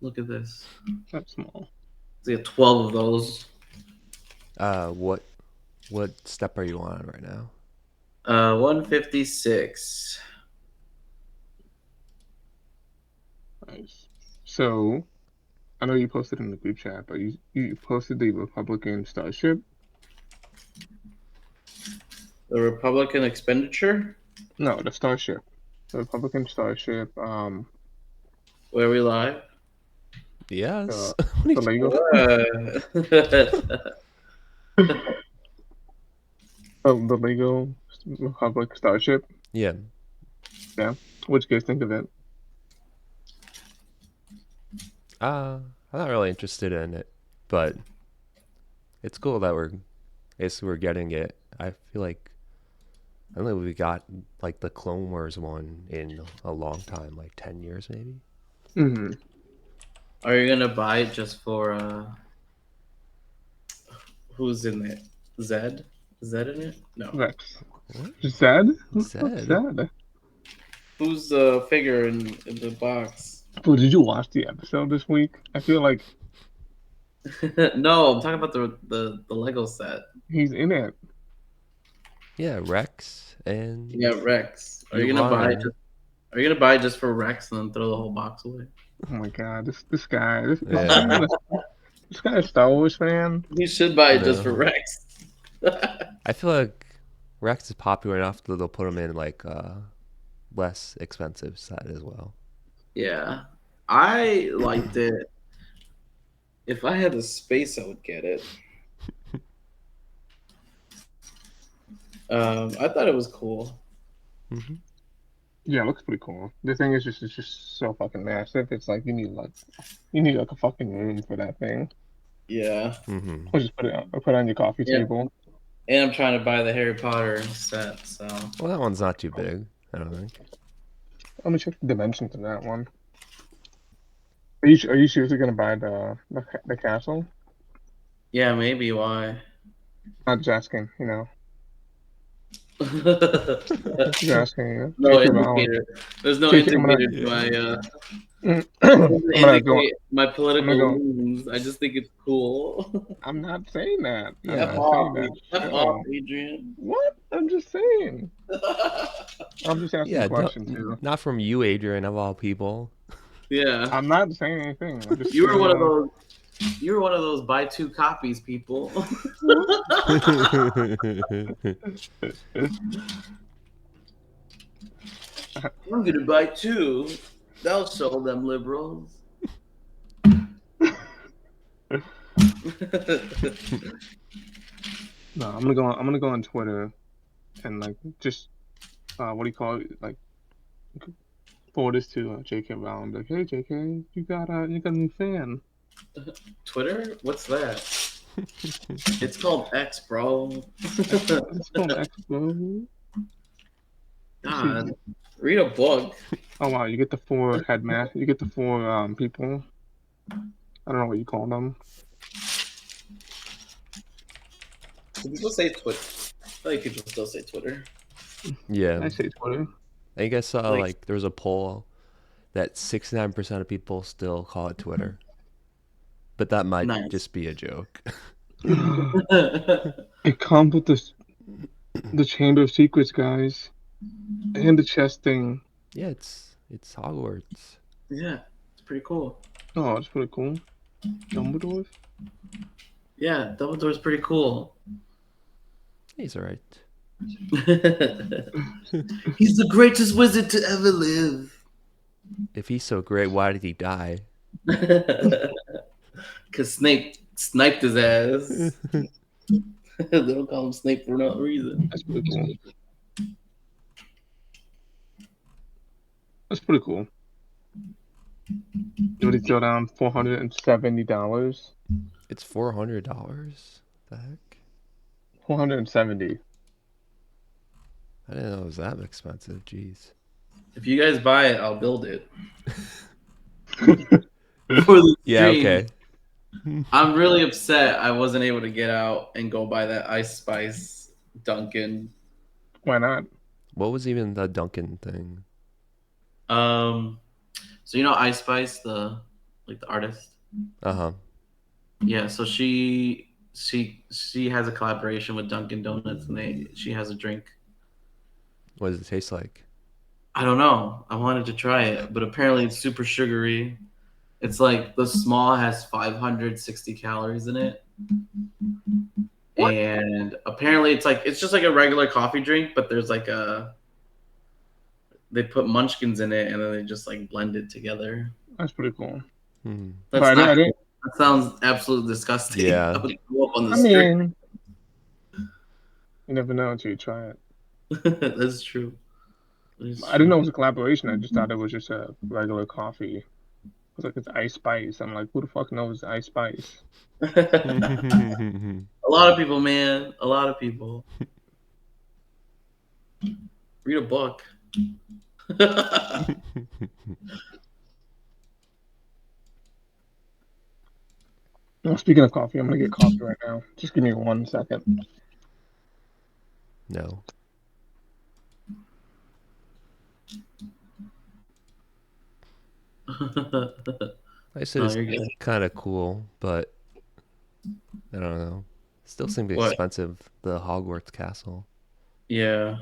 Look at this. That's small. We got 12 of those. What step are you on right now? 156. Nice. So I know you posted in the group chat, but you posted the Republican Starship. The Republican expenditure? No, the Starship. The Republican Starship. Where we live? Yes. The Lego. The Lego Republic Starship. Yeah. Yeah. What you guys think of it? I'm not really interested in it, but it's cool that we're getting it. I feel like I don't know we got like the Clone Wars one in a long time, like 10 years maybe. Mm-hmm. Are you gonna buy it just for who's in it? Zed? Zed in it? No. Rex. What? Zed? What's Zed? Zed? Who's the figure in the box? Well, did you watch the episode this week? I feel like No, I'm talking about the Lego set. he's in it. Yeah, Rex and Yeah, Rex. Are you gonna buy it? Iran. Are you gonna buy it just for Rex and then throw the whole box away? Oh my god, this guy, this Yeah. this guy is a Star Wars fan. You should buy it just for No. Rex. I feel like Rex is popular enough that they'll put him in like less expensive set as well. Yeah, I liked it. If I had the space, I would get it. I thought it was cool. Mm-hmm. Yeah, it looks pretty cool. The thing is just it's just so fucking massive. It's like you need like a fucking room for that thing. Yeah, Mm-hmm. Or just put it on your coffee Yeah. table. and I'm trying to buy the Harry Potter set. So Well, that one's not too big, I don't think. Let me check the dimensions of that one. Are you seriously gonna buy the castle? yeah, maybe why. Not just asking, you know. No Just asking, you know. J.K. Rowling. indicator. There's no JK, indicator to my I'm gonna go. indicate my I'm political gonna go. leanings. I just think it's cool. I'm not saying that. I'm F Yeah. not saying off, that. F off, Chill. Adrian. What? I'm just saying. I'm just asking Yeah, questions here. not from you, Adrian, of all people. Yeah, I'm not saying anything. I'm just you were saying, one of those. You were one of those buy two copies people. I'm gonna buy two. They'll show them liberals. No, I'm gonna go. I'm gonna go on Twitter and like just what do you call it? Like forward this to J.K. Rowling. Like, hey J.K., you got a new fan. Twitter? What's that? It's called X, bro. It's called X, bro. God, read a book. Oh wow, you get the four headmaster. You get the four people. I don't know what you call them. Do people say Twitter? I feel like people still say Twitter. Yeah. I say Twitter. I guess Like- like there was a poll that 69% of people still call it Twitter. But that might Nice. just be a joke. It comes with the Chamber of Secrets, guys, and the chess thing. Yeah, it's Hogwarts. Yeah, it's pretty cool. Oh, it's pretty cool. Dumbledore. Yeah, Dumbledore's pretty cool. He's alright. He's the greatest wizard to ever live. If he's so great, why did he die? Because Snape sniped his ass. They don't call him Snape for no reason. That's pretty cool. That's pretty cool. Would he throw down $470? It's $400. The heck? 470. I didn't know it was that expensive. Jeez. If you guys buy it, I'll build it. For the Yeah. stream. Okay. I'm really upset I wasn't able to get out and go buy that Ice Spice Dunkin'. Why not? What was even the Duncan thing? So you know Ice Spice, the like the artist. Uh-huh. Yeah, so she has a collaboration with Dunkin' Donuts, and she has a drink. What does it taste like? I don't know. I wanted to try it, but apparently it's super sugary. It's like the small has 560 calories in it. What? And apparently it's just like a regular coffee drink, but there's like they put munchkins in it and then they just like blend it together. That's pretty cool. Hmm. That's But not I didn't. that sounds absolutely disgusting. Yeah. I would go up on the I street. mean, you never know until you try it. That's true. That's I didn't know it true. was a collaboration. I just thought it was just a regular coffee. It was like it's Ice Spice. I'm like, who the fuck knows Ice Spice? A lot of people, man. A lot of people. Read a book. Oh, speaking of coffee, I'm gonna get coffee right now. Just give me 1 second. No. I said No, it's you're good. kind of cool, but I don't know. Still seems What? expensive, the Hogwarts castle. Yeah.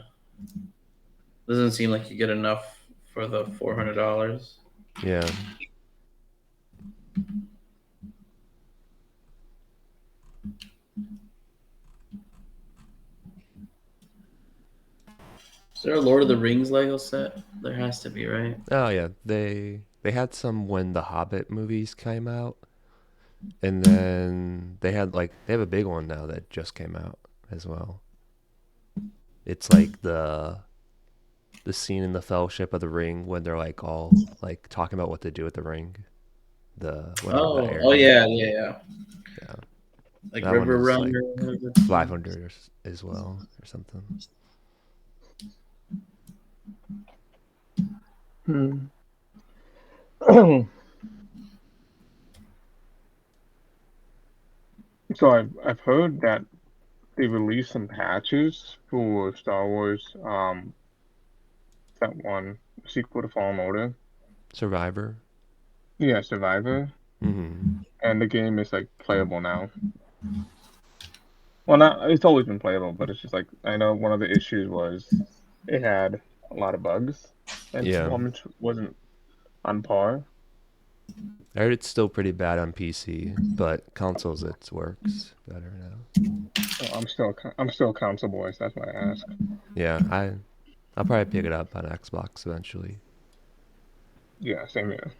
Doesn't seem like you get enough for the $400. Yeah. Is there a Lord of the Rings Lego set? There has to be, right? Oh yeah, they had some when the Hobbit movies came out, and then they have a big one now that just came out as well. It's like the scene in the Fellowship of the Ring when they're like all like talking about what to do with the ring. The whatever the Oh area. yeah, yeah, yeah. Yeah. Like That one River is Run like or whatever it's called. 500 as well or something. Hmm. So I've heard that they released some patches for Star Wars. That one sequel to Fallen Order. Survivor. Yeah, Survivor, Mm-hmm. and the game is like playable now. Well, not it's always been playable, but it's just like I know one of the issues was it had a lot of bugs and Yeah. performance wasn't on par. I heard it's still pretty bad on PC, but consoles it works better now. So I'm still a console boy, so that's why I ask. Yeah, I'll probably pick it up on Xbox eventually. Yeah, same here.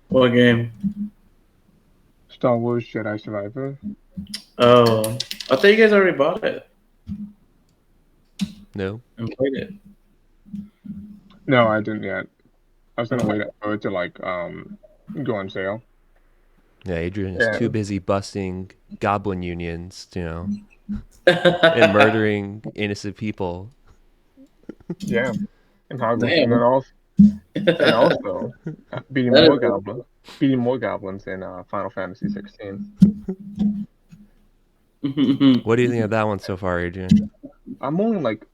What game? Star Wars Jedi Survivor. Oh, I thought you guys already bought it No? and played it. No, I didn't yet. I was gonna Oh. wait for it to like go on sale. Yeah, Adrian is Yeah, too busy busting goblin unions, and murdering innocent people. yeah, and Hogwarts, and then Damn. also and also beating That more is beating more goblins in Final Fantasy 16. What do you think of that one so far, Adrian? I'm only like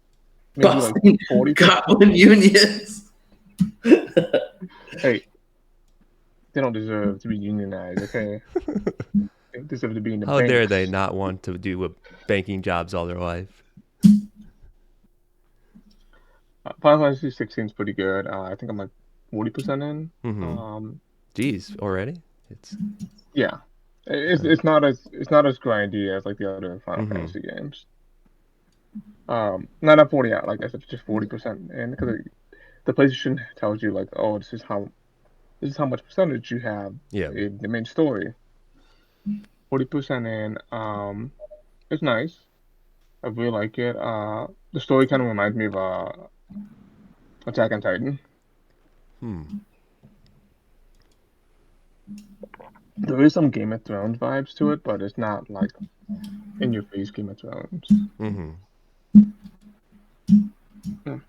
maybe like busting 40. goblin unions. Hey, they don't deserve to be unionized, okay? They deserve to be in the How dare they banks. not want to do banking jobs all their life? Final Fantasy 16 is pretty good. I think I'm like 40% in. Mm-hmm. Jeez, already? It's Yeah, it's not as grindy as like the other Final mm-hmm. Fantasy games. Not at 40 out, like I said, just 40% in because the PlayStation tells you like, oh, this is how much percentage you have Yeah. in the main story. 40% in. It's nice. I really like it. The story kind of reminds me of Attack on Titan. Hmm. There is some Game of Thrones vibes to it, but it's not like in your face Game of Thrones. Mm-hmm. Yeah.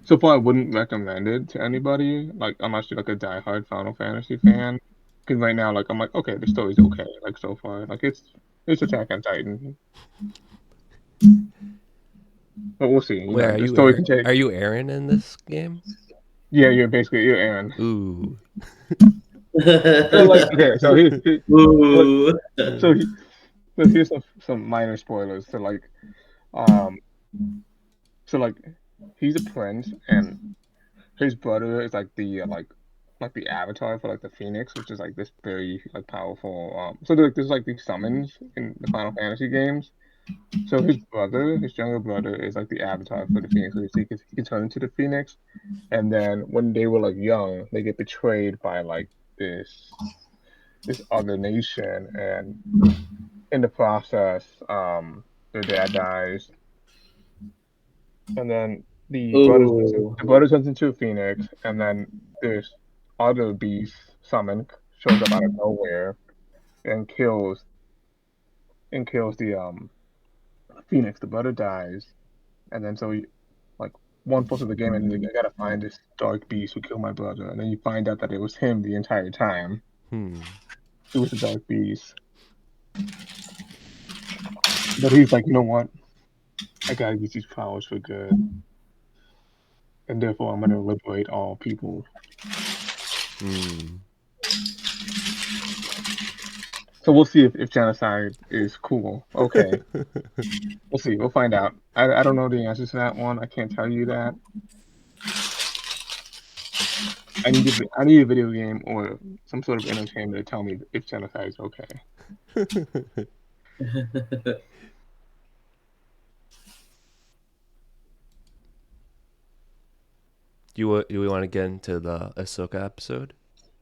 So far, I wouldn't recommend it to anybody, like unless you're like a diehard Final Fantasy fan. Because right now, like I'm like, okay, the story's okay, like so far, like it's Attack on Titan, but we'll see. Wait, The story can Are take. you Aaron in this game? Yeah, you're basically Aaron. Ooh, So like, okay, so what, Ooh. so, he, so here's some minor spoilers. Um, so like, he's a prince, and his brother is like like the avatar for like the Phoenix, which is like this very like powerful. So there's like these summons in the Final Fantasy games. So his brother, his younger brother, is like the avatar for the Phoenix, so he can turn into the Phoenix. And then when they were like young, they get betrayed by like this other nation, and in the process, their dad dies, and then Ooh. the brother turns into a Phoenix, and then this other beast summoned shows up out of nowhere and kills the Phoenix. The brother dies, and then like 1/4 of the game, and he's like, I gotta find this dark beast who killed my brother, and then you find out that it was him the entire time. Hmm. It was the dark beast, but he's like, you know what? I gotta use these powers for good, and therefore I'm gonna liberate all people. Hmm. So we'll see if genocide is cool. Okay, we'll see. We'll find out. I don't know the answers to that one. I can't tell you that. I need a video game or some sort of entertainment to tell me if genocide is okay. Do we want to get into the Ahsoka episode?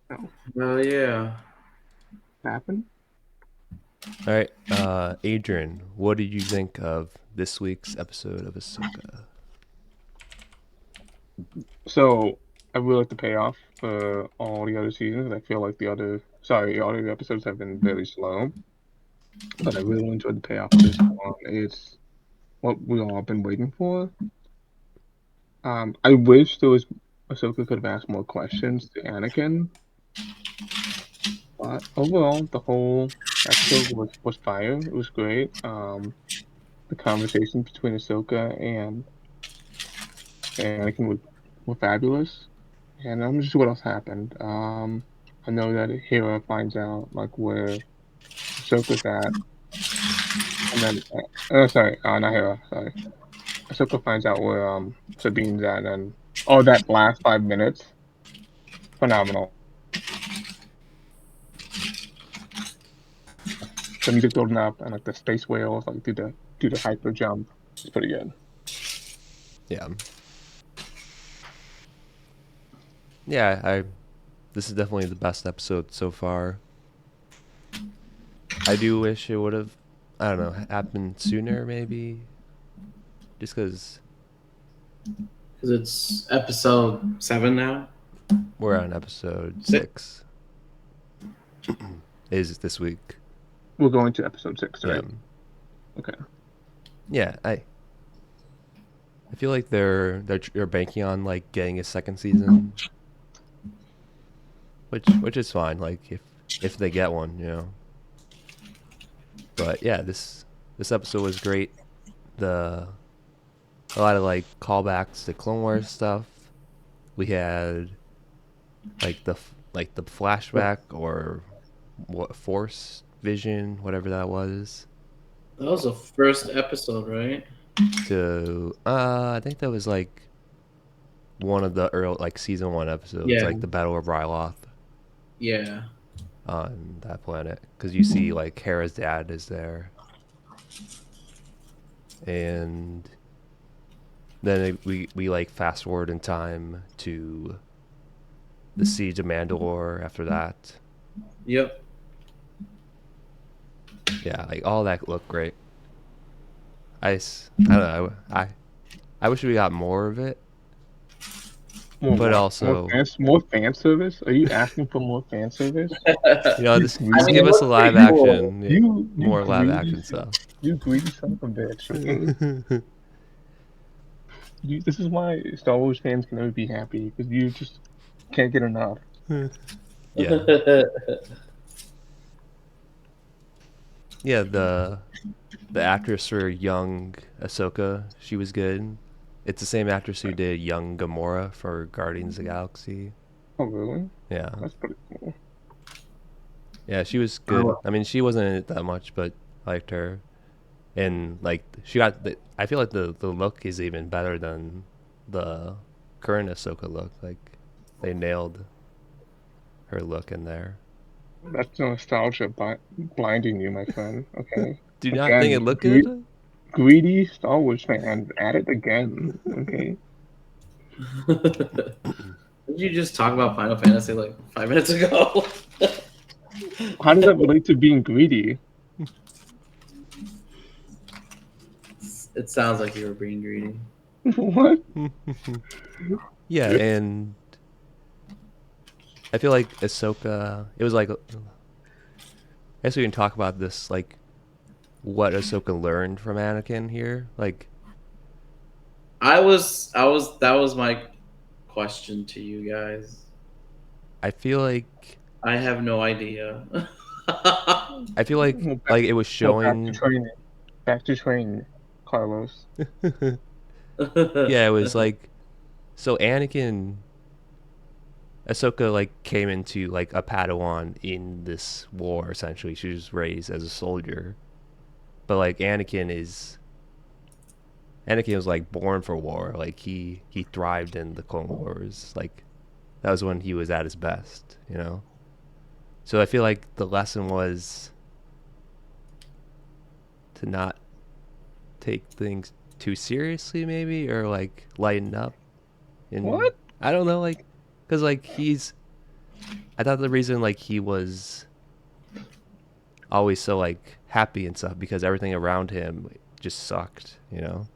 No, Oh yeah. happen. All right, Adrian, what did you think of this week's episode of Ahsoka? So I really like the payoff for all the other seasons. I feel like all the episodes have been very slow, but I really enjoyed the payoff of this one. It's what we all been waiting for. I wish Ahsoka could have asked more questions to Anakin, but overall, the whole episode was fire. It was great. The conversations between Ahsoka and Anakin were fabulous. And I'm just what else happened. I know that Hera finds out like where Ahsoka's at, and then sorry, not Hera, sorry. Ahsoka finds out where Sabine's at, and oh, that last 5 minutes, phenomenal. The music building up and like the space whales like do the hyper jump. It's pretty good. Yeah. Yeah, I this is definitely the best episode so far. I do wish it would have, I don't know, happened sooner maybe. Just because Because it's episode 7 now. we're on episode Six. 6 is this week. We're going to episode 6, Yeah. right? Okay. Yeah, I feel like they're banking on like getting a second season, which is fine. Like if they get one, you know. But yeah, this episode was great. A lot of like callbacks to Clone Wars stuff. We had like the flashback or what Force vision, whatever that was. That was the first episode, right? To I think that was like one of the early like season 1 episodes, Yeah. like the Battle of Ryloth Yeah. on that planet, because you see like Hera's dad is there, and then we like fast forward in time to the Siege of Mandalore after that. Yep. Yeah, like all that looked great. I don't know. I wish we got more of it, but also more fan service. Are you asking for more fan service? just I mean, give it us a looked live pretty cool. action, You more live greedy action stuff. You greedy son of a bitch. This is why Star Wars fans can never be happy, because you just can't get enough. Yeah. Yeah, the actress for young Ahsoka, she was good. It's the same actress who did young Gamora for Guardians of the Galaxy. Oh, really? Yeah. That's pretty cool. Yeah, she was good. Oh, I mean, she wasn't in it that much, but I liked her. And like she got I feel like the look is even better than the current Ahsoka look. Like they nailed her look in there. That's nostalgia blinding you, my friend. Okay. Do you not think it Again, looked good? greedy Star Wars fan at it again. Okay. Did you just talk about Final Fantasy like 5 minutes ago? How does that relate to being greedy? It sounds like you were being greedy. What? Yeah, and I feel like Ahsoka. It was like I guess we can talk about this, like what Ahsoka learned from Anakin here. Like That was my question to you guys. I feel like I have no idea. I feel Well, like it was well, back to showing. training. Back to training, Carlos. Yeah, it was like so Anakin Ahsoka like came into like a Padawan in this war essentially. She was raised as a soldier. But like Anakin was like born for war. Like he thrived in the Clone Wars. Like that was when he was at his best, you know? So I feel like the lesson was to not take things too seriously maybe or like lighten up and What? I don't know like cuz like I thought the reason like he was always so like happy and stuff because everything around him just sucked, you know?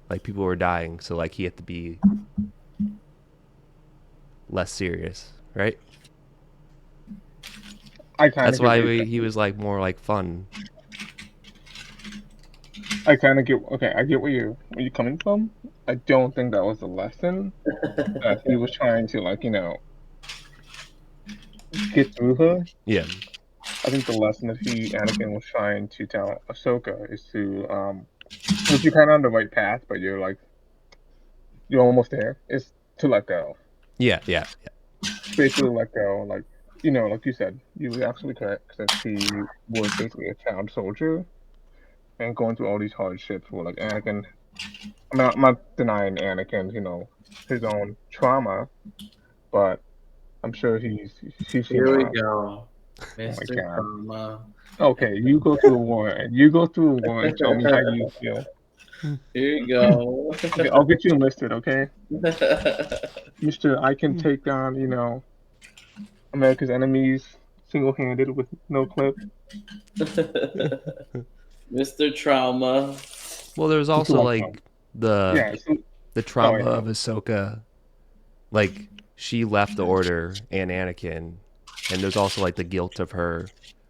Like people were dying, so like he had to be less serious, right? I kind That's of get why where you're he was like more like fun. I kind of get. Okay, I get where you're coming from. I don't think that was the lesson that he was trying to get through her. Yeah. I think the lesson that Anakin was trying to tell Ahsoka is to which you're kind of on the right path, but you're almost there. Is to let go. Yeah, yeah, Basically, let go. Like like you said, you were absolutely correct that she was basically a child soldier and going through all these hardships. Where like Anakin, I'm not denying Anakin's his own trauma, but I'm sure she's seen Here a we lot. go, Oh my Mr. god. Karma. Okay, you go through a war and you go through a war and tell me how you feel. yeah. Here you go. Okay, I'll get you enlisted, okay? Mister, I can take down, America's enemies single-handed with no clip. Mr. Trauma. Well, there was Mr. also One Trump. like the Yeah, so, the oh trauma yeah. of Ahsoka. Like she left the Order and Anakin, and there's also like the guilt of her.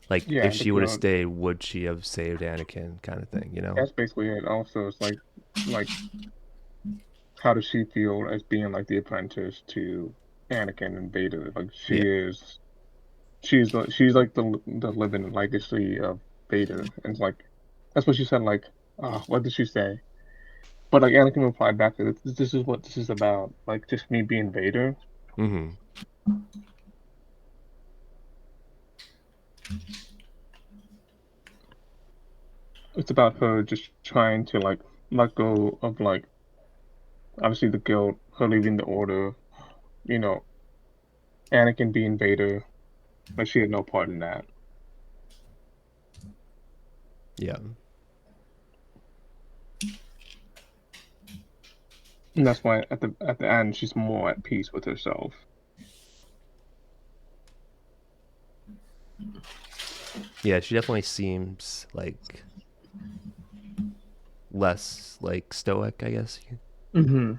Like Yeah, if the she would have guilt. stayed, would she have saved Anakin? Kind of thing, you know? That's basically it. Also, it's like how does she feel as being like the apprentice to Anakin and Vader? Like Yeah, she's like the living legacy of Vader, and it's like that's what she said. Like, what did she say? But like Anakin replied back to this is what this is about. Like just me being Vader. mm-hmm. It's about her just trying to like let go of like obviously the guilt, her leaving the Order. You know, Anakin being Vader. Like she had no part in that. Yeah, And that's why at the end she's more at peace with herself. yeah. She definitely seems like less like stoic, I guess. Mm-hmm.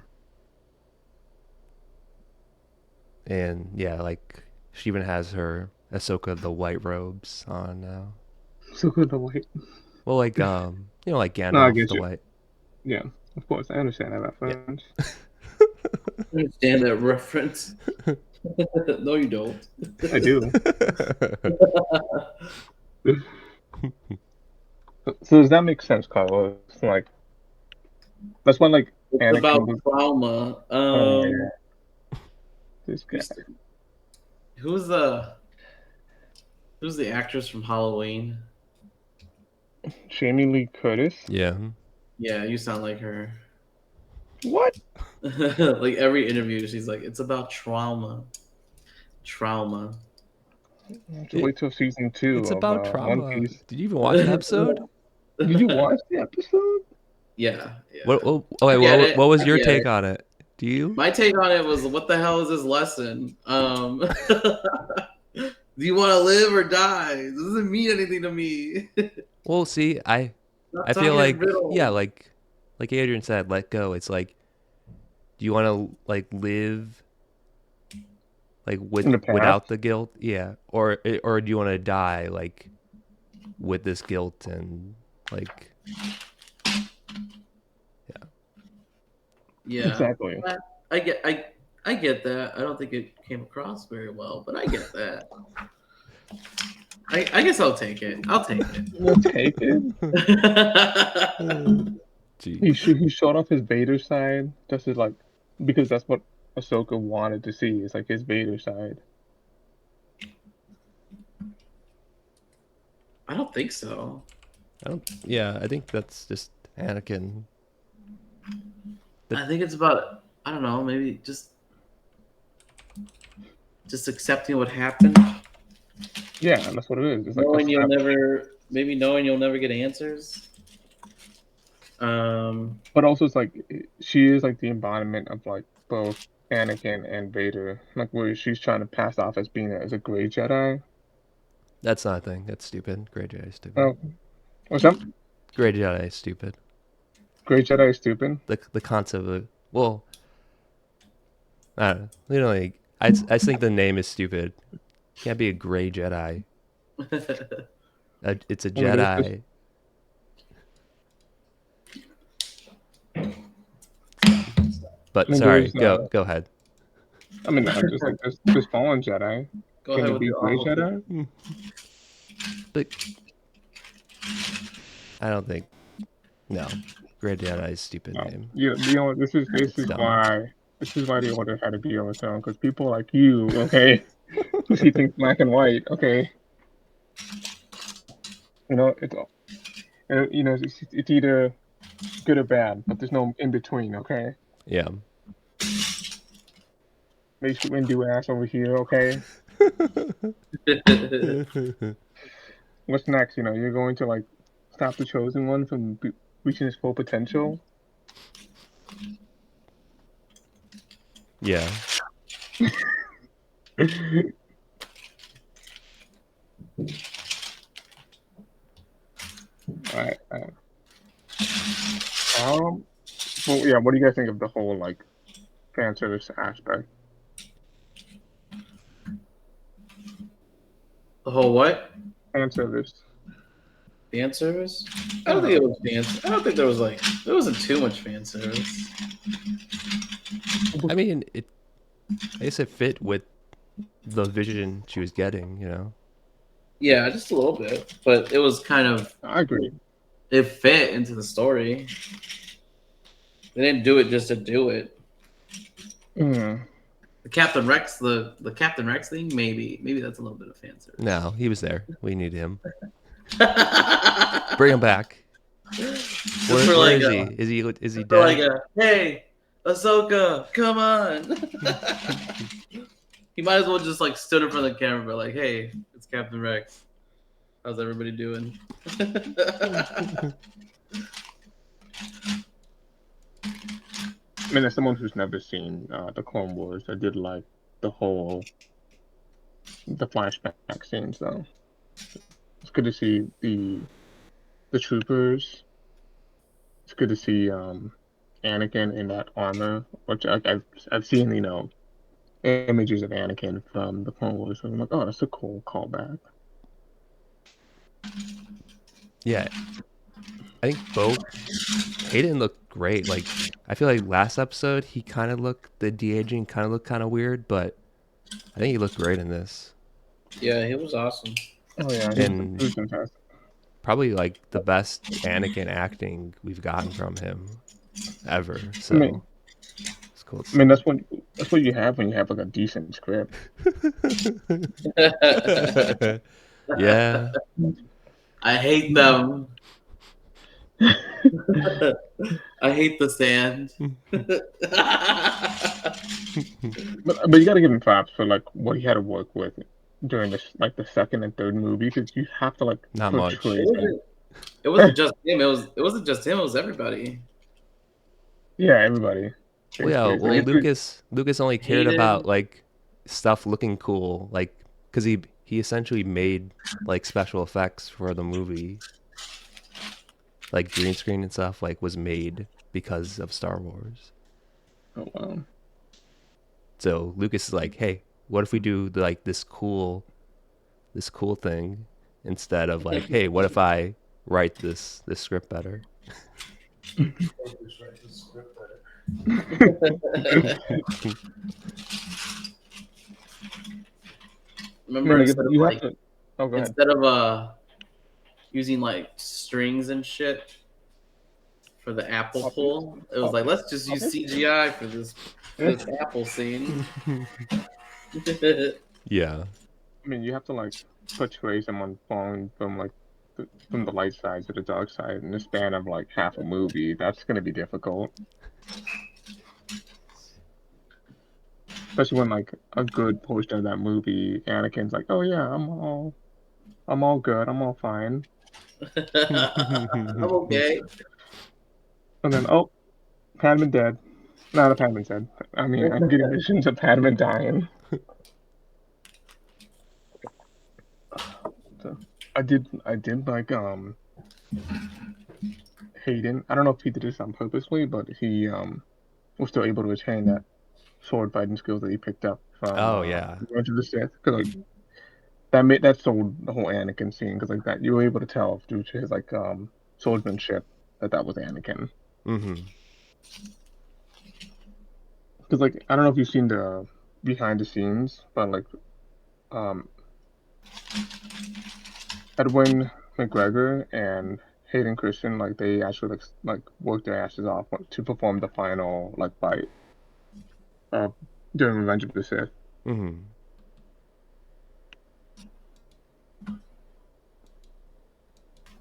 And yeah, like she even has her Ahsoka the white robes on now. So good to wait. Well, like like No, I Gandalf get the you. white. Yeah, of course I understand that Yeah. reference. I understand that reference. No, you don't. I do. So does that make sense, Carlos? Like that's when like It's Anakin about was. trauma. Oh yeah, this guy. Who's the Who's the actress from Halloween? Jamie Lee Curtis. Yeah. Yeah, you sound like her. What? Like every interview, she's like, "It's about trauma, trauma." Just It, wait till season 2 it's of about One trauma. Piece. Did you even watch the episode? Did you watch the episode? Yeah, What? yeah. Oh, I wait, get what, it. what was I your get take it. on it? Do you? My take on it was, what the hell is this lesson? Do you want to live or die? This doesn't mean anything to me. Well, see, Not I feel talking in like yeah, riddles. like Adrian said, let go. It's like, do you want to like live like In the without past? the guilt? Yeah, or do you want to die like with this guilt and like yeah. Yeah, Exactly. I get, I get that. I don't think it came across very well, but I get that. I guess I'll take it. I'll take We'll take it. it. Jeez. He showed off his Vader side just as like because that's what Ahsoka wanted to see. It's like his Vader side. I don't think so. I don't. Yeah, I think that's just Anakin. I think it's about, I don't know, maybe just accepting what happened, Yeah, that's what it is. It's like knowing you'll accept. never maybe knowing you'll never get answers. But also it's like she is like the embodiment of like both Anakin and Vader. Like where she's trying to pass off as being as a gray Jedi. That's not a thing. That's stupid. Grey Jedi is stupid. Oh, what's up? Grey Jedi is stupid. Gray Jedi is stupid. The concept of well, I don't know. You know, like I just think the name is stupid. Can't be a gray Jedi. It's a I mean, there's Jedi. But I mean, sorry, there's go ahead. I mean, I'm just like there's fallen Jedi. Go Can ahead it with be your gray awful take. Jedi? But I don't think no. Grey Jedi is a stupid No. name. You know what, this is dumb. why the order had to be overthrown because people like you, okay, who see things black and white, okay, you know it's you know it's either good or bad, but there's no in between, okay. Yeah. Mace Windu ass over here, okay. What's next? You know, you're going to like stop the chosen one from reaching his full potential. Yeah. Alright. Well, yeah. What do you guys think of the whole like fan service aspect? The whole what? Fan service. Fan service? I don't think it was fan. I don't think there wasn't too much fan service. I mean, I guess it fit with the vision she was getting, you know. Yeah, just a little bit, but it was kind of, I agree. it fit into the story. They didn't do it just to do it. Mm. The Captain Rex, the Captain Rex thing, maybe that's a little bit of fan service. No, he was there. We need him. Bring him back. Where is he? Is he dead? Like hey, Ahsoka, come on. He might as well just like stood in front of the camera, but like, hey, it's Captain Rex. How's everybody doing? I mean, as someone who's never seen the Clone Wars, I did like the flashback scenes though. It's good to see the troopers. It's good to see Anakin in that armor, which I've seen, you know, images of Anakin from the Clone Wars. So I'm like, oh, that's a cool callback. Yeah. I think both Hayden looked great. Like I feel like last episode he kind of looked the de-aging kind of looked kind of weird, but I think he looked great in this. Yeah, he was awesome. Oh yeah, And he was fantastic. probably like the best Anakin acting we've gotten from him ever. So I mean, it's Cool. I mean, that's what you have when you have like a decent script. Yeah. I hate them. I hate the sand. But you got to give him props for like what he had to work with during this like the second and third movie because you have to like Not much. portray It them. wasn't just him. It wasn't just him. It was everybody. Yeah, everybody. Well, yeah. Basically, Well, Lucas only cared about Hayden. like stuff looking cool, like because he essentially made like special effects for the movie, like green screen and stuff, like was made because of Star Wars. oh wow. So Lucas is like, hey, what if we do like this cool thing instead of like, hey, what if I write this script better? I mean, Remember, like, you have to. Oh, go ahead. instead of using like strings and shit for the apple Puppies? pull, it was like let's just use Puppies? CGI for this apple scene. Yeah. I mean, you have to like portray someone falling from like from the light side to the dark side in the span of like half a movie. That's gonna be difficult, especially when like a good portion of that movie, Anakin's like, "Oh yeah, I'm all good, I'm all fine," I'm okay. and then oh, Padman dead. No, not Padman dead. I mean, I'm getting visions of Padman dying. So I did like Hayden. I don't know if he did this on purposely, but he was still able to retain that sword fighting skills that he picked up from Oh yeah. Revenge of the Sith. Because like that sold the whole Anakin scene. Because like that you were able to tell due to his like swordsmanship that was Anakin. Mm-hmm. Because like I don't know if you've seen the behind the scenes, but like um Edwin McGregor and Hayden Christian like they actually like worked their asses off to perform the final like fight uh, during Revenge of the Sith. Mm-hmm.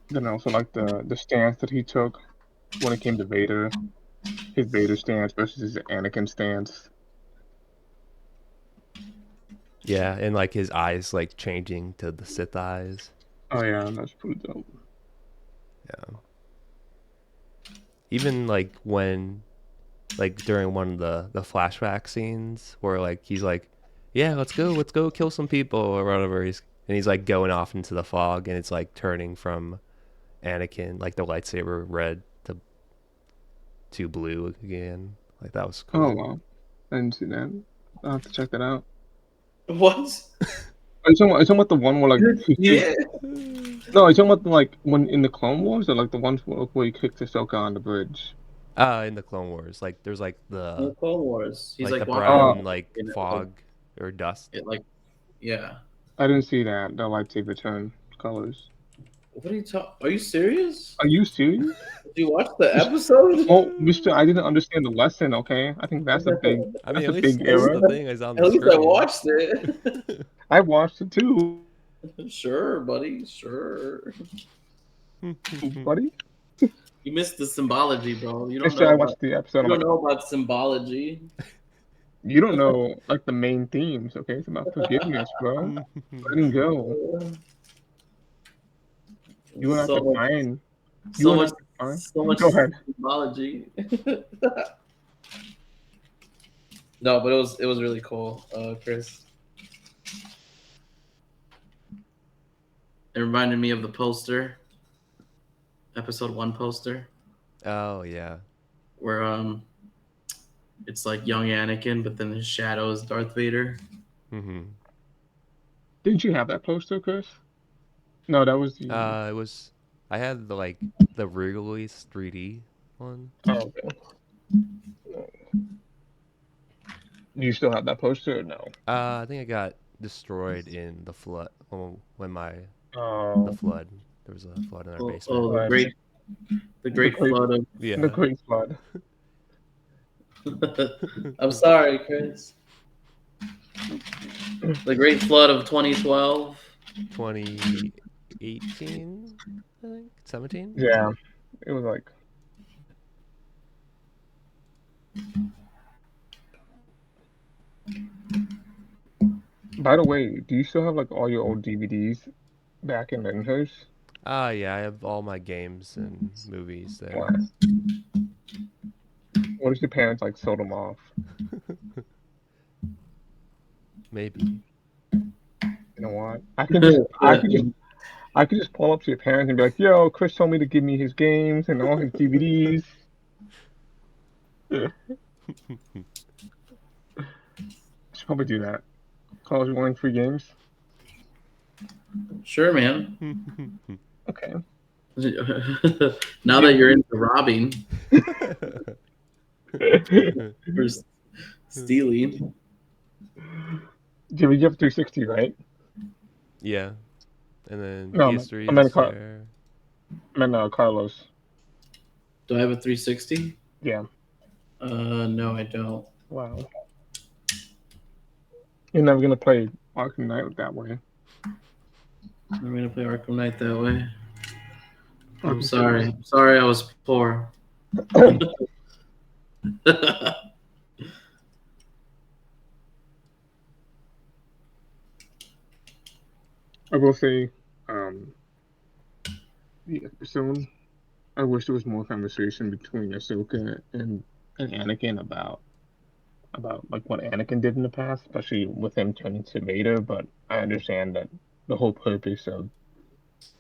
Then also like the stance that he took when it came to Vader, his Vader stance versus his Anakin stance. Yeah, and like his eyes like changing to the Sith eyes. Oh yeah, that's pretty dope. Yeah. Even like when like during one of the flashback scenes where like he's like, yeah, let's go kill some people or whatever. He's like going off into the fog and it's like turning from Anakin like the lightsaber red to blue again. Like that was Oh cool. wow, I didn't see that. I'll have to check that out. What? Are you talking about the one where like Yeah. no, are you talking about like when in the Clone Wars or like the ones where he kicked Ahsoka on the bridge? In the Clone Wars, like there's like In the Clone Wars, he's the like walking Oh, brown like in it, fog or dust. yeah. I didn't see that. The lightsaber turn colors. What are you talking? Are you serious? Are you serious? Did you watch the episode? Oh, Mister, I didn't understand the lesson. Okay, I think I mean, that's a at big least the error. thing is on At the least I screen. watched it. I watched it too, Sure, buddy. Sure. buddy. You missed the symbology, bro. Mister, I watched the episode. You I'm don't like, know about symbology. you don't know like the main themes. Okay, it's about forgiveness, bro. Letting go. You and I So could much, find. You so and I much, could find. so much Go ahead. symbology. No, but it was really cool, Chris. It reminded me of the poster, episode 1 poster, Oh yeah. where it's like young Anakin, but then his shadow is Darth Vader. Mm-hmm. Didn't you have that poster, Chris? No, that was the. It was. I had the like the re-release 3D one. Oh, okay. Do you still have that poster or no? I think I got destroyed in the flood when the Oh, flood. There was a flood in our Oh, basement. the right. great, the The great great, flood of. the Yeah. great flood. I'm sorry, Chris. The Great Flood of 2012. 2018, I think 17. Yeah, it was like. By the way, do you still have like all your old DVDs back in Renter's? Yeah, I have all my games and movies What? there. What if your parents like sold them off? Maybe. You know what? I could just pull up to your parents and be like, "Yo, Chris told me to give me his games and all his DVDs." Yeah, I should probably do that. Call you wanting free games? Sure, man. Okay. Now that you're into robbing or stealing. Jimmy, you have 360, right? Yeah. And then No, PS3 I meant is there. Carlos. Do I have a 360? Yeah. No, I don't. Wow. You're never gonna play Arkham Knight that way. I'm gonna play Arkham Knight that way. I'm Arkham sorry. City. I'm sorry I was poor. I will say, the episode. I wish there was more conversation between Ahsoka and Anakin about like what Anakin did in the past, especially with him turning to Vader. But I understand that the whole purpose of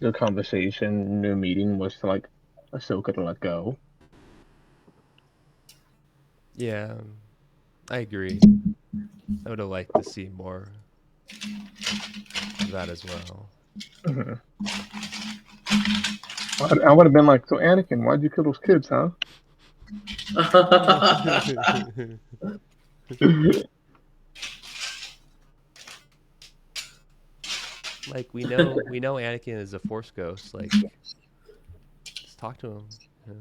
their conversation, their meeting, was to like Ahsoka to let go. Yeah, I agree. I would have liked to see more of that as well. Mhm. I would have been like, so Anakin, why'd you kill those kids, huh? Like we know Anakin is a Force ghost. Like, just talk to him. You know?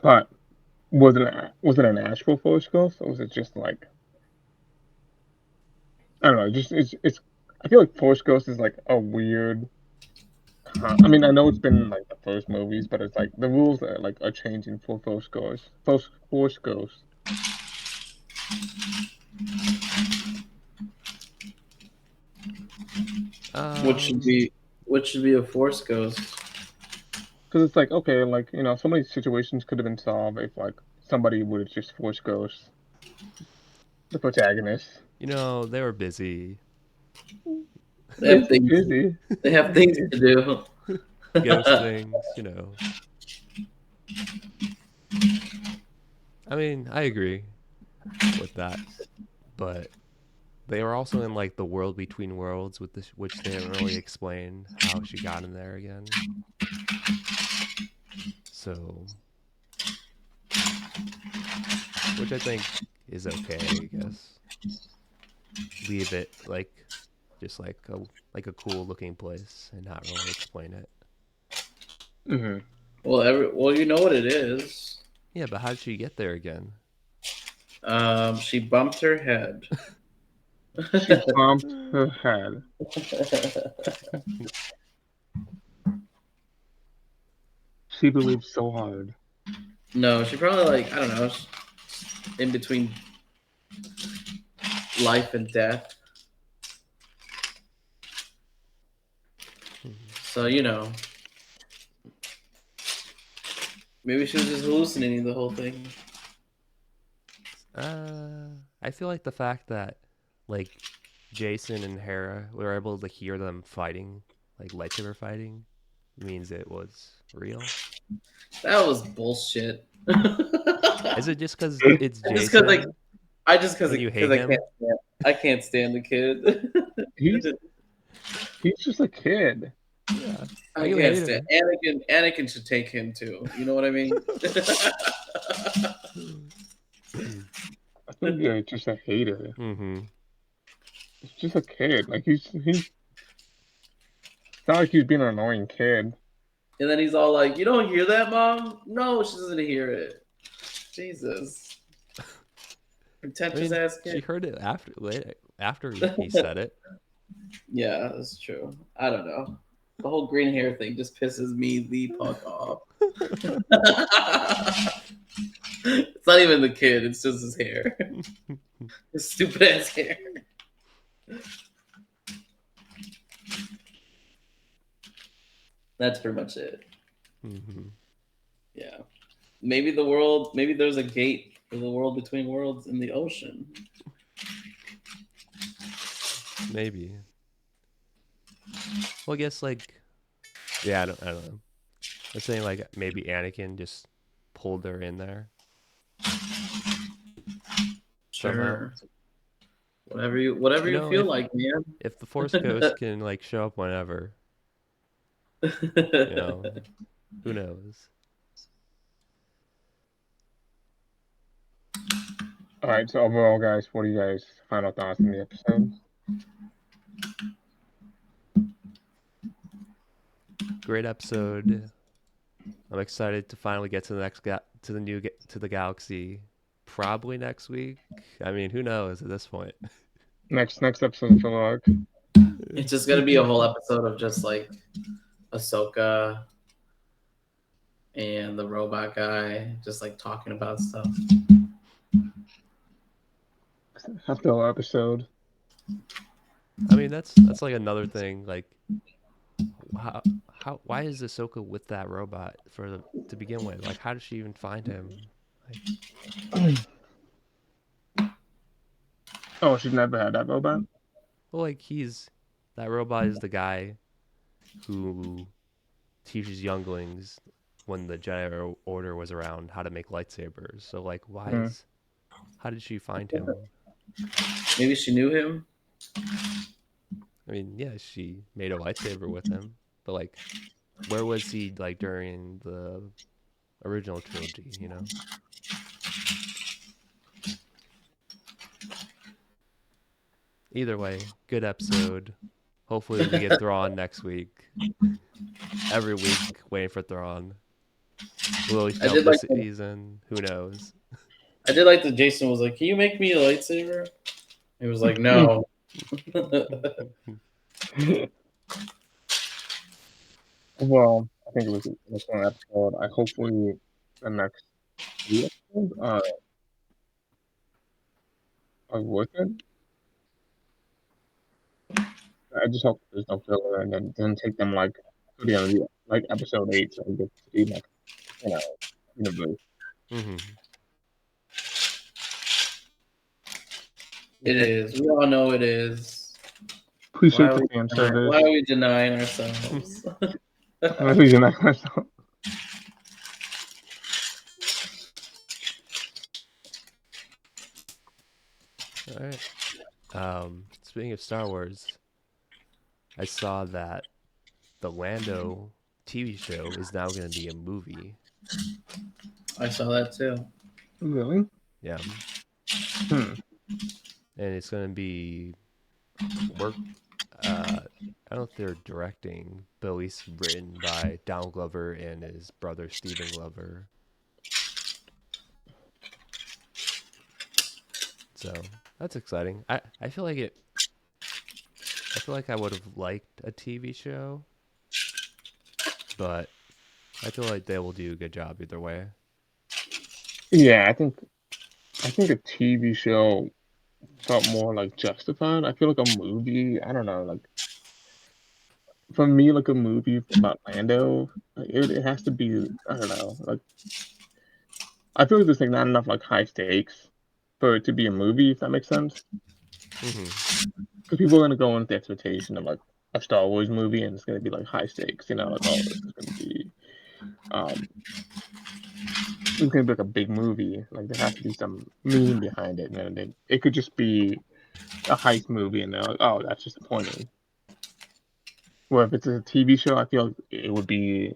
But was it an actual Force ghost, or was it just like I don't know? Just it's. I feel like Force Ghost is like a weird. I mean, I know it's been like the first movies, but it's like the rules are changing for Force Ghost. Force Ghost. What should Um, be what should be a force ghost? Because it's like okay, like so many situations could have been solved if like somebody would have just Force Ghost the protagonist. they were busy. They have Busy, things. busy. They have things to do. Ghost things. I mean, I agree with that, but they were also in like the world between worlds, with this, which they didn't really explain how she got in there again. So, which I think is okay, I guess. Leave it like just like a cool looking place and not really explain it. Hmm. Well, you know what it is. Yeah, but how did she get there again? She bumped her head. She bumped her head. She believed so hard. No, she probably like I don't know, in between life and death. So maybe she was just hallucinating the whole thing. I feel like the fact that like Jason and Hera were able to hear them fighting, like lightsaber fighting, means it was real. That was bullshit. Is it just because He- it's Just because like Jason I just because and you because hate him? I can't stand the kid. He's he's just a kid. Yeah, I you can't hate stand him. Anakin should take him too. You know what I mean? I think you're just a hater. Mm-hmm. He's just a kid. Like he's not like he's being an annoying kid. And then he's all like, "You don't hear that, Mom?" No, she doesn't hear it. Jesus, I pretentious mean, ass she kid. heard it after he said it. Yeah, that's true. I don't know. The whole green hair thing just pisses me the fuck off. It's not even the kid; it's just his hair. His stupid ass hair. That's pretty much it. Hmm. Yeah. Maybe the world. Maybe there's a gate for the world between worlds in the ocean. Maybe. Well, I guess like, yeah, I don't know. I'm saying like maybe Anakin just pulled her in there somehow. Sure. Whatever you You feel know, like, man. if the Force Ghost can like show up whenever, you know, who knows? All right. So overall, guys, what are you guys' final thoughts on the episode? Great episode. I'm excited to finally get to the to the galaxy. Probably next week. I mean, who knows at this point? Next episode for Log. It's just gonna be a whole episode of just like Ahsoka and the robot guy just like talking about stuff. After the episode. I mean, that's like another thing. Like, why is Ahsoka with that robot to begin with? Like, how did she even find him? Like, Oh, she's never had that robot. well, like that robot is the guy who teaches younglings when the Jedi Order was around how to make lightsabers. So like, how did she find him? Maybe she knew him. I mean, yeah, she made a lightsaber with him, but like, where was he like during the original trilogy? You know. Either way, good episode. Hopefully, we get Thrawn next week. Every week, waiting for Thrawn. Will he I show up did like this the, season? Who knows? I did like that Jason was like, "Can you make me a lightsaber?" He was like, "No." Well, I think it was an excellent episode. I hopefully the next few episodes are worth it. I just hope there's no filler and then doesn't take them like to the end of the like episode 8 so we get to see next universe. Mm-hmm. It is. We all know it is. Appreciate the fan service. Why are we denying ourselves? All right. Speaking of Star Wars, I saw that the Lando TV show is now going to be a movie. I saw that too. Really? Yeah. Hmm. And it's going to be I don't know if they're directing, but at least written by Donald Glover and his brother Stephen Glover. So that's exciting. I feel like I would have liked a TV show, but I feel like they will do a good job either way. Yeah, I think a TV show felt more like justified. I feel like a movie, I don't know, like for me, like a movie about Lando, like, it has to be, I don't know, like I feel like there's like not enough like high stakes for it to be a movie, if that makes sense. Because people are gonna go into the expectation of like a Star Wars movie, and it's gonna be like high stakes, like oh, this is gonna be, it's gonna be like a big movie. Like there has to be some meaning behind it, and it could just be a heist movie, and they're like, oh, that's disappointing. Where if it's a TV show, I feel like it would be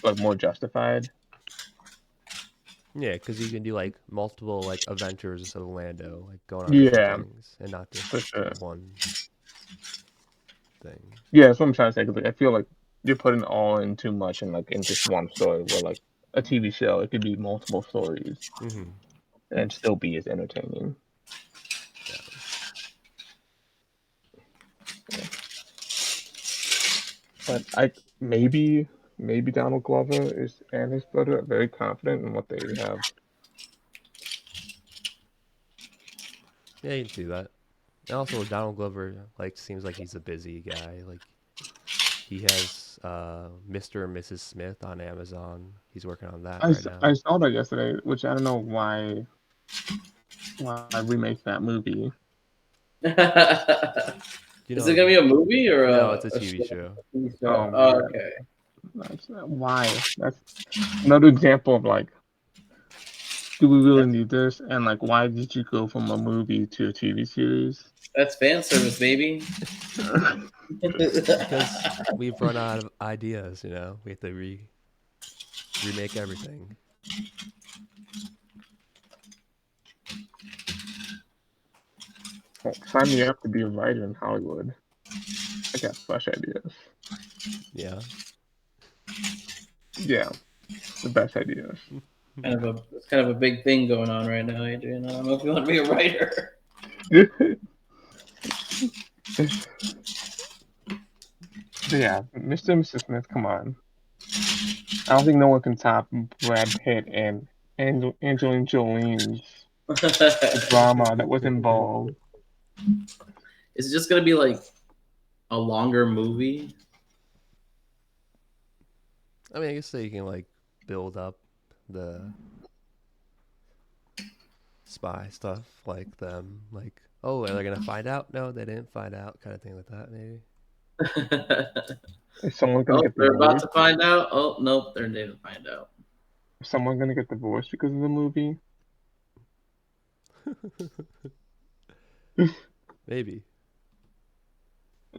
like more justified. Yeah, because you can do like multiple like adventures of Lando, like going on different things, and not just for sure. one thing. Yeah, that's what I'm trying to say. Cause like I feel like you're putting all in too much in just one story. Where like a TV show, it could be multiple stories Mm-hmm. and still be as entertaining. Yeah. But maybe Donald Glover is and his brother are very confident in what they have. Yeah, you can see that. And also, Donald Glover like seems like he's a busy guy. Like he has Mr. and Mrs. Smith on Amazon. He's working on that right now. I saw that yesterday, which I don't know why remake that movie. You Is know, it gonna be a movie or no, it's a a TV show. TV show? Oh Oh, man, okay. why? That's another example of like, do we really need this? And like, why did you go from a movie to a TV series? That's fan service, baby. Because we've run out of ideas. You know, we have to remake everything. Well, sign me up to be a writer in Hollywood. I got fresh ideas. Yeah. Yeah, the best ideas. It's kind of a big thing going on right now, Adrian. I don't know if you want to be a writer. Yeah, Mr. and Mrs. Smith, come on. I don't think no one can top Brad Pitt and Angelina Jolie's drama that was involved. Is it just gonna be like a longer movie? I mean, I guess they can like build up the spy stuff, like them, like, oh, are they gonna find out? No, they didn't find out, kind of thing like that, maybe. Is someone gonna Oh, get they're about divorced? to find out. Oh, nope, they're going to find out. Is someone gonna get divorced because of the movie? Maybe.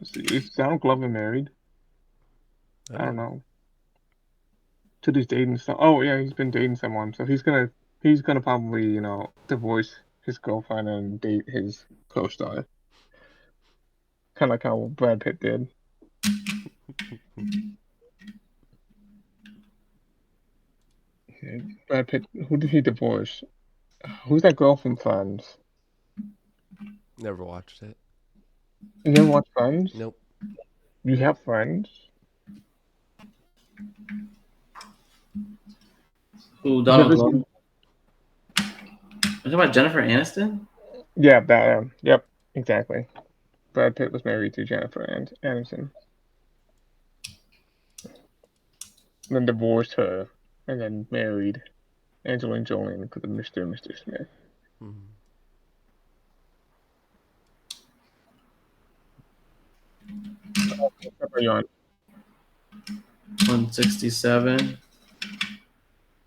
Is Donald Glover married? I don't know. To these dating stuff. Oh yeah, he's been dating someone, so he's gonna probably divorce his girlfriend and date his co-star. Kind of like how Brad Pitt did. Brad Pitt. Who did he divorce? Who's that girl from Friends? Never watched it. You never watch Friends? Nope. You have Friends? Who, Donald Glover? Are you talking about Jennifer Aniston? Yeah, that. Yep, exactly. Brad Pitt was married to Jennifer Aniston, then divorced her, and then married Angelina Jolie because of Mr. and Mr. Smith. Mm-hmm. What are you on? 167.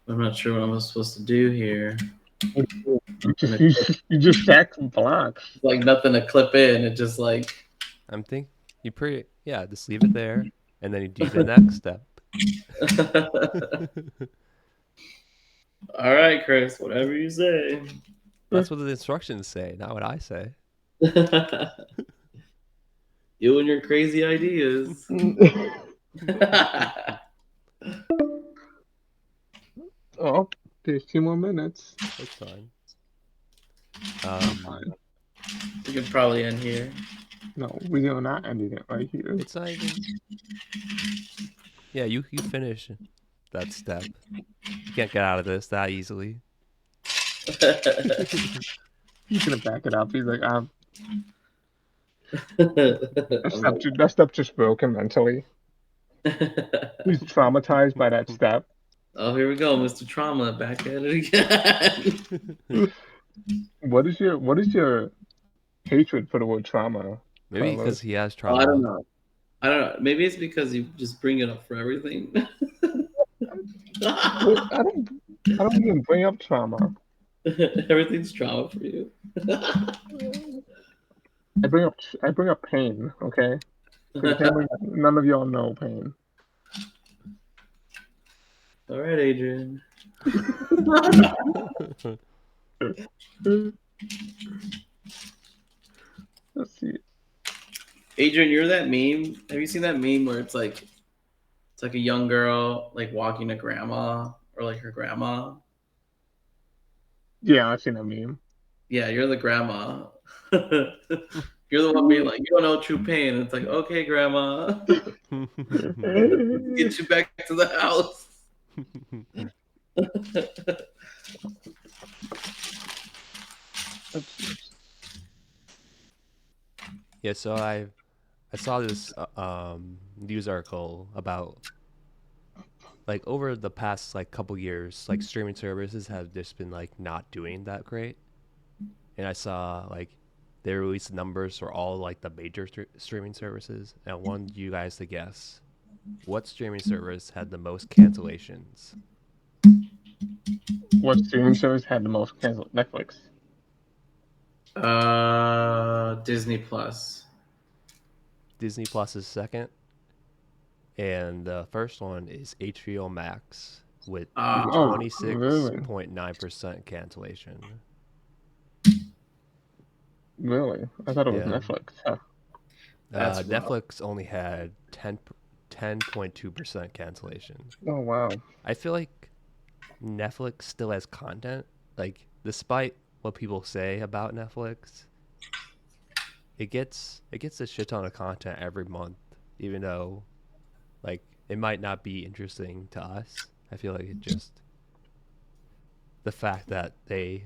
I'm not sure what I'm supposed to do here. You just stacked some blocks. Like nothing to clip in. It just like. I'm thinking just leave it there, and then you do the next step. All right, Chris, whatever you say. That's what the instructions say, not what I say. You and your crazy ideas. Oh, there's 2 more minutes. That's fine. Fine. We could probably end here. No, we are not ending it right here. It's not even. Yeah, you finish that step. You can't get out of this that easily. He's gonna back it up. He's like, that step just broke him mentally. He's traumatized by that step. Oh, here we go, Mr. Trauma, back at it again. What is your hatred for the word trauma? Maybe because he has trauma. I don't know. Maybe it's because you just bring it up for everything. I don't even bring up trauma. Everything's trauma for you. I bring up pain, okay? None of y'all know pain. All right, Adrian. Let's see. Adrian, you're that meme. Have you seen that meme where it's like It's like a young girl like walking a grandma or like her grandma. Yeah, I've seen that meme. Yeah, you're the grandma. You're the one being like, you don't know true pain. And it's like, okay, grandma, get you back to the house. Yeah, so I saw this news article about like over the past like couple years, like streaming services have just been like not doing that great. And I saw like they released numbers for all like the major streaming services, and I wanted you guys to guess what streaming service had the most cancellations. What streaming service had the most canceled? Netflix. Disney Plus. Disney Plus is second, and the first one is HBO Max with Oh, really? 26.9% cancellation. Really? I thought it was Yeah. Netflix. Huh. That's rough. Netflix only had 10.2% cancellation. Oh, wow. I feel like Netflix still has content. Like, despite what people say about Netflix, it gets a shit ton of content every month, even though like it might not be interesting to us. I feel like it just the fact that they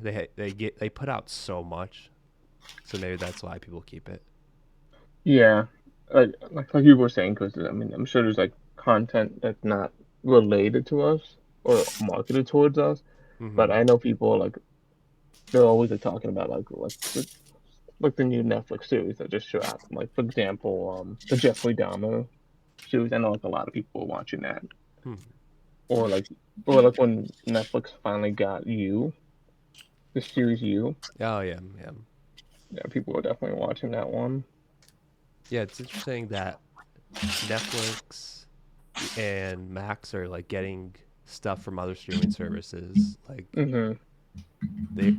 put out so much, so maybe that's why people keep it. Yeah. Like you were saying, because I mean, I'm sure there's like content that's not related to us or marketed towards us, but I know people like they're always like talking about like the new Netflix series that just showed up. Like for example, the Jeffrey Dahmer series. I know like a lot of people are watching that. Hmm. Or like when Netflix finally got You, the series You. Oh yeah. Yeah, people are definitely watching that one. Yeah, it's interesting that Netflix and Max are like getting stuff from other streaming services. Like Mm-hmm.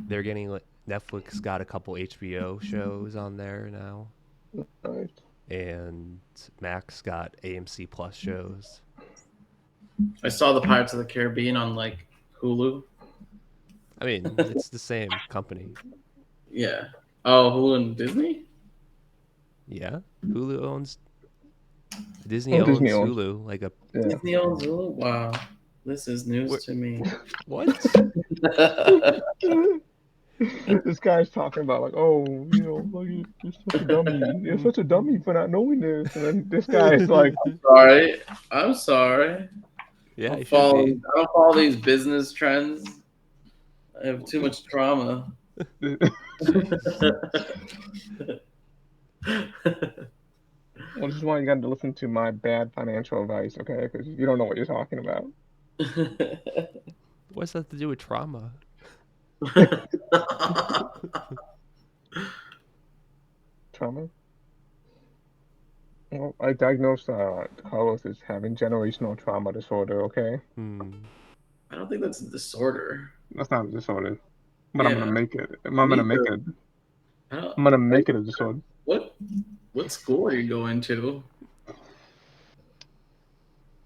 they're getting like Netflix got a couple HBO shows on there now, Right. and Max got AMC Plus shows. I saw the Pirates of the Caribbean on like Hulu. I mean, it's the same company. Yeah. Oh, Hulu and Disney? Yeah, Hulu owns Disney Oh, Disney owns owns. Hulu. Like a Yeah. Disney owns Hulu? Wow. This is news to me. what? This guy's talking about like, oh, like you're such a dummy. You're such a dummy for not knowing this. And then this guy is like, Sorry. I'm sorry. Yeah, I it should be. don't follow these business trends. I have too much trauma. well, this is why you got to listen to my bad financial advice, okay? Because you don't know what you're talking about. What's that to do with trauma? Trauma? Well, I diagnosed Carlos as having generational trauma disorder, okay? I don't think that's a disorder. That's not a disorder. But I'm Yeah. gonna make it. I'm Me gonna make too. it. I don't, I'm gonna make it a disorder. what school are you going to?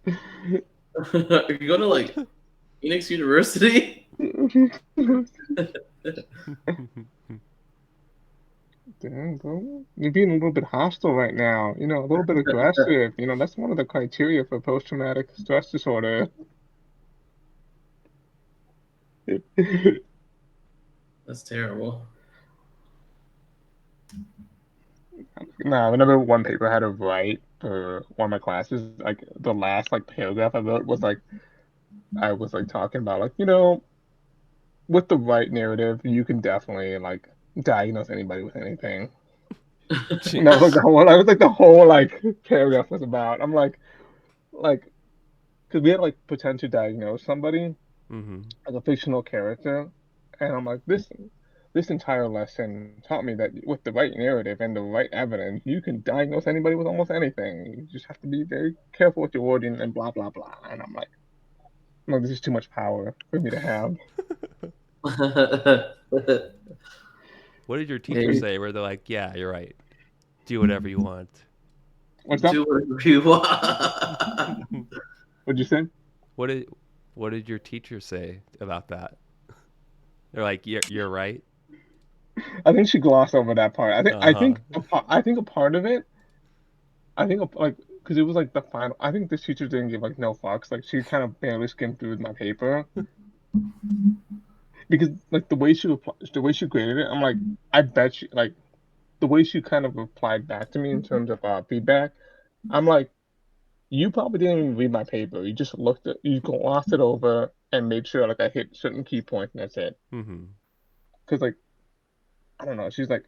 Are you going to like Phoenix University? Damn, bro. You're being a little bit hostile right now. A little bit aggressive. That's one of the criteria for post-traumatic stress disorder. That's terrible. Nah, I remember one paper I had to write for one of my classes. Like the last like paragraph I wrote was like I was like talking about like with the right narrative you can definitely like diagnose anybody with anything. And that was like the whole like paragraph was about. I'm like because we had like pretend to diagnose somebody like a fictional character, and I'm like this entire lesson taught me that with the right narrative and the right evidence, you can diagnose anybody with almost anything. You just have to be very careful with your wording and blah blah blah. And I'm like, no, this is too much power for me to have. What did your teacher say? Where they're like, "Yeah, you're right. Do whatever you want." What's that? Do whatever you want. What'd you say? What did what did your teacher say about that? They're like, you're right. I think she glossed over that part. I Uh-huh. think I think a part of it. I think like because it was like the final. I think this teacher didn't give like no fucks. Like she kind of barely skimmed through my paper because like the way she graded it. I'm like, I bet she like the way she kind of replied back to me in terms of feedback. I'm like, you probably didn't even read my paper. You just you glossed it over and made sure like I hit certain key points and that's it. Mm-hmm. Because like I don't know, she's like,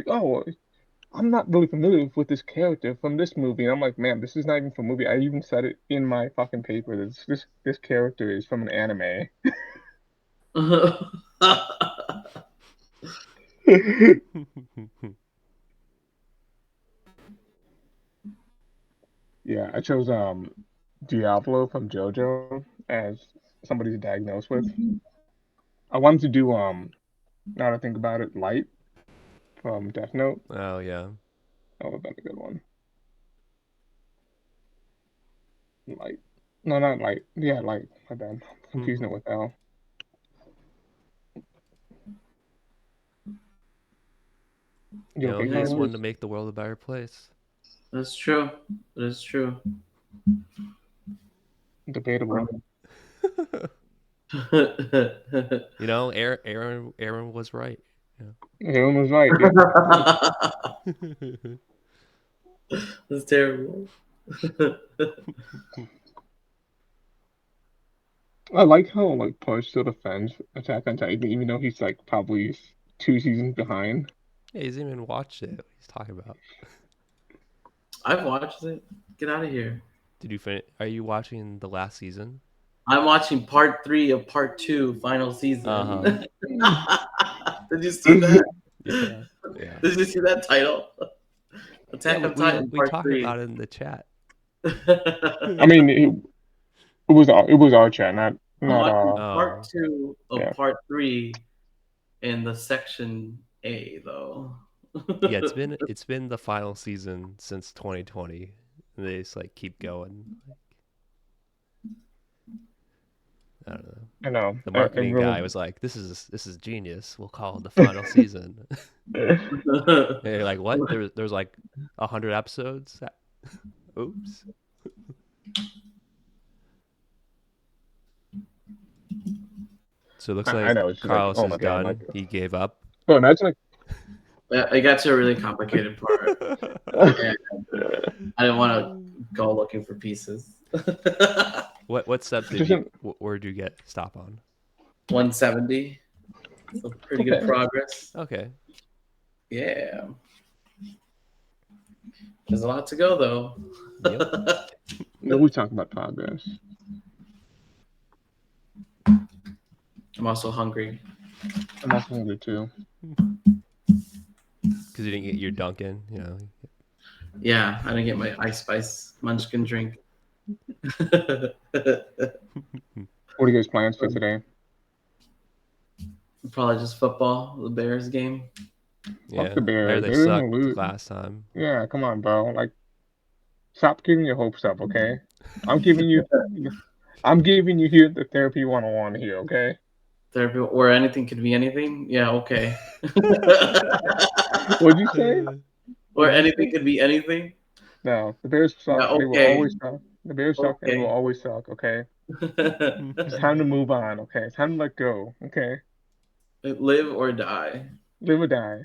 oh, I'm not really familiar with this character from this movie. And I'm like, man, this is not even from a movie. I even said it in my fucking paper. This character is from an anime. Yeah, I chose Diablo from JoJo as somebody to diagnose with. I wanted to do now that I think about it, Light from Death Note. Oh yeah. That would have been a good one. Light. No, not Light. Yeah, Light. My bad. I'm confusing it Mm-hmm. with L. You You know, okay, he just Yeah, wanted to Carlos? make the world a better place. that's true. That's true. Debatable. You know, Aaron was right. Aaron was right. Yeah. Yeah. That's terrible. I like how like Push still defends Attack on Titan, even though he's like probably 2 seasons behind. Yeah, he's even watched it. What he's talking about. I've watched it. Get out of here. Did you finish? Are you watching the last season? I'm watching part 3 of part 2, final Uh season. huh. Did you see that? Yeah. Yeah. Did you see that title? Yeah. Attack on Titan We part talked 3. about it in the chat. I mean, it was our chat, I'm not watching part Oh. 2 of yeah. part 3 in the section A, though. Yeah. It's been the final season since 2020. And they just like keep going. I don't know. I know. The marketing guy Everyone. was like, "This is genius. We'll call it the final season." And you're like, "What? There's like 100 episodes." Oops. So it looks I like know. It's just like, Carlos oh is my god, done. like, He gave up. oh, imagine like, Yeah, it got to a really complicated part, and I didn't want to go looking for pieces. What steps did just you? Where did you get stop on? 170. So pretty good okay. progress. Okay. Yeah. There's a lot to go, Yep. though. No, we talk about progress. I'm also hungry. I'm also hungry too. Because you didn't get your Dunkin', you know. Yeah, I didn't get my ice spice munchkin drink. What are you guys' plans for today? Probably just football, the Bears game. Fuck Yeah. the I heard Bears. they They're gonna sucked lose. last time. Yeah, come on, bro. Like, stop giving your hopes up, okay? I'm giving you, I'm giving you here the therapy 101 here, okay? Therapy, where anything could be anything. Yeah, okay. What'd you say? Where What'd you anything say? could be anything. No, the Bears Yeah, suck. They will okay. always suck. The Bears suck and they will Okay. always suck, okay? It's time to move on, okay? It's time to let go, okay? Live or die. Live or die.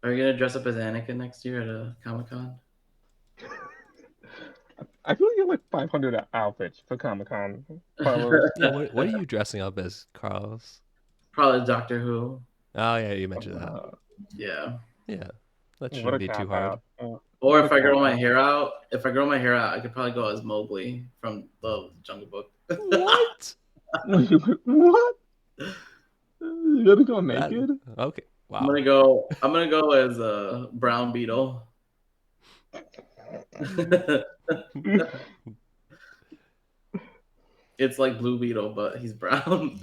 Are you gonna dress up as Anakin next year at a Comic Con? I feel like you have like 500 outfits for Comic Con, Carlos. Yeah. What are you dressing up as, Carlos? Probably Doctor Who. Oh yeah, you mentioned that. Yeah. Yeah. That What a shouldn't be too cop hard. out. Or What a if I cop grow my out. hair out, I could probably go as Mowgli from the Jungle Book. What? What? You gotta go That naked? okay. I'm Wow. gonna go. I'm gonna go as a brown beetle. It's like Blue Beetle, but he's brown.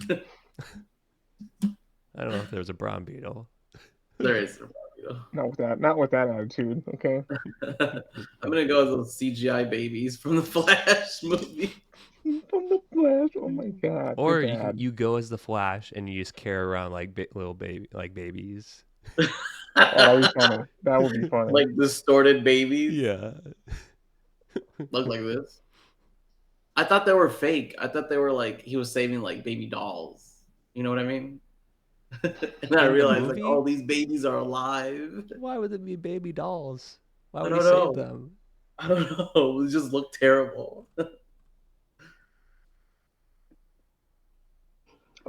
I don't know if there's a brown beetle. There is a brown Not with that attitude. Okay. I'm gonna go with those CGI babies from the Flash movie. From the Flash. Oh my God. Or You're you bad. you go as the Flash and you just carry around like little babies. Oh, that would be funny. That would be funny. Like distorted babies Yeah. look like this. I thought they were fake. I thought they were like he was saving like baby dolls. You know what I mean? And I In the realized like, movie? oh, these babies are alive. Why would it be baby dolls? Why I would he don't save know. them? I don't know. It just looked terrible. I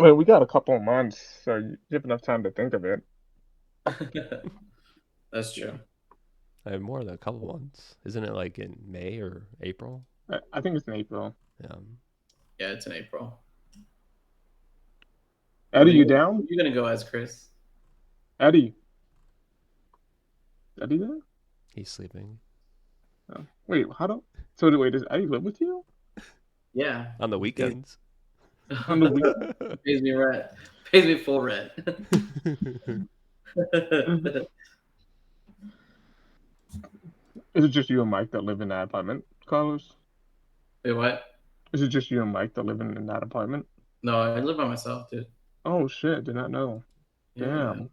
mean, we got a couple of months, so you have enough time to think of it. That's true. I have more than a couple months. Isn't it like in May or April? I think it's in April. Yeah. Yeah, it's in April. Eddie, you Who down? are you gonna go as, Chris? Eddie. Eddie there? He's sleeping. Oh. Wait, wait, does Eddie live with you? Yeah. On the weekends. On the weekend? Pays me rent. Pays me full rent. Is it just you and Mike that live in that apartment, Carlos? Wait, what? Is it just you and Mike that live in that apartment? No, I live by myself, dude. Oh shit, did not know. Yeah. Damn.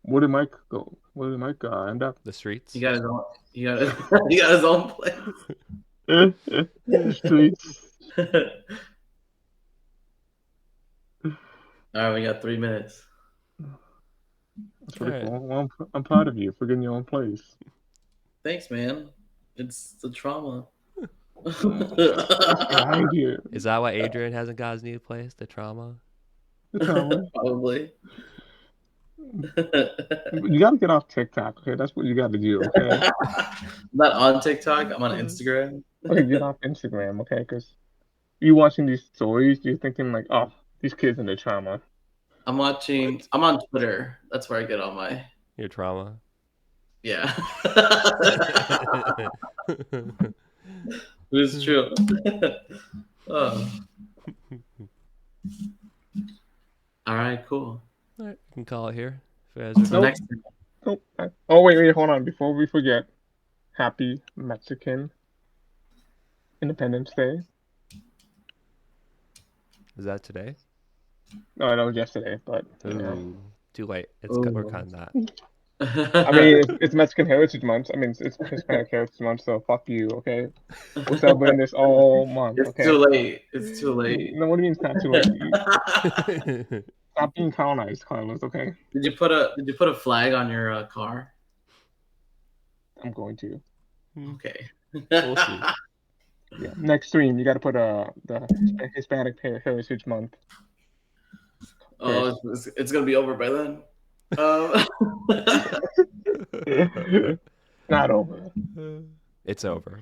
Where did Mike go? Where did Mike end up? The streets. He got his own. He got his own place. Streets. All right, we got 3 minutes. That's pretty Alright. cool. Well, I'm proud of you for getting your own place. Thanks, man. It's the trauma. Right here. Is that why Adrian hasn't got his new place? The trauma? The trauma. Probably. You gotta get off TikTok, okay? That's what you gotta do, okay? I'm not on TikTok. I'm on Instagram. Okay, get off Instagram, okay? Because you watching these stories, you're thinking like, oh, these kids in the trauma. I'm watching. I'm on Twitter. That's where I get all my. Your trauma? Yeah. It's true. Oh. All right, cool. Alright, we can call it here. If you guys are So done. next, Nope. Oh, wait, hold on. Before we forget, happy Mexican Independence Day. Is that today? No, that was yesterday, but you know. Ooh, too late. Ooh. We're cutting that. I mean, it's Mexican Heritage Month. I mean, it's Hispanic Heritage Month, so fuck you, okay? We're celebrating this all month, It's okay? too late. It's too late. No, what do you mean it's not too late? Stop being colonized, Carlos, okay? Did you put a flag on your car? I'm going to. Okay. We'll see. Yeah. Next stream, you got to put the Hispanic Heritage Month. Oh, it's gonna be over by then. Not over. It's over.